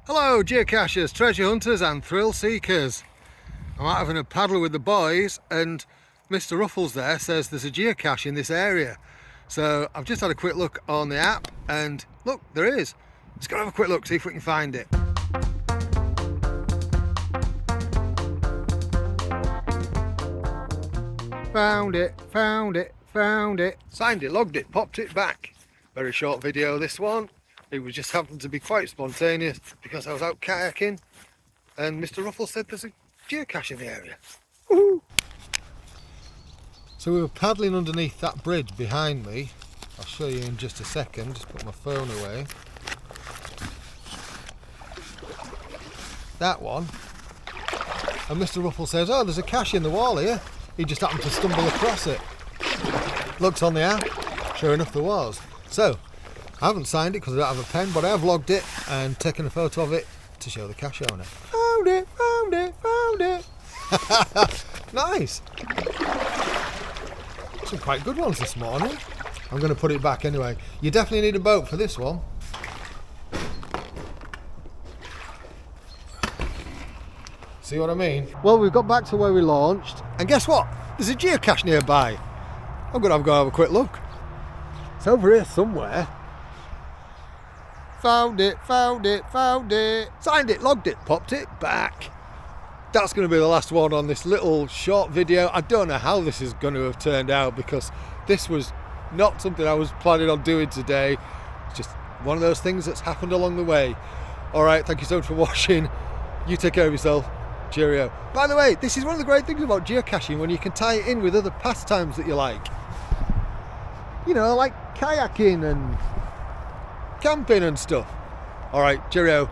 Hello geocachers, treasure hunters and thrill seekers. I'm out having a paddle with the boys and Mr. Ruffles there says there's a geocache in this area. So I've just had a quick look on the app and look, there is. Let's go have a quick look, see if we can find it. Found it, found it, found it. Signed it, logged it, popped it back. Very short video this one. It was just happened to be quite spontaneous because I was out kayaking and Mr. Ruffles said there's a geocache in the area. Woohoo! So we were paddling underneath that bridge behind me. I'll show you in just a second, just put my phone away. That one. And Mr. Ruffles says, oh, there's a cache in the wall here. He just happened to stumble across it. Looked on the app, sure enough there was. So, I haven't signed it because I don't have a pen, but I have logged it and taken a photo of it to show the cache owner. Found it, found it, found it. Nice. Some quite good ones this morning. I'm going to put it back anyway. You definitely need a boat for this one. See what I mean? Well, we've got back to where we launched, and guess what? There's a geocache nearby. I'm going to have a quick look. It's over here somewhere. Found it, found it, found it. Signed it, logged it, popped it back. That's going to be the last one on this little short video. I don't know how this is going to have turned out because this was not something I was planning on doing today. It's just one of those things that's happened along the way. All right, thank you so much for watching. You take care of yourself. Cheerio. By the way, this is one of the great things about geocaching when you can tie it in with other pastimes that you like. You know, like kayaking and camping and stuff. All right, cheerio.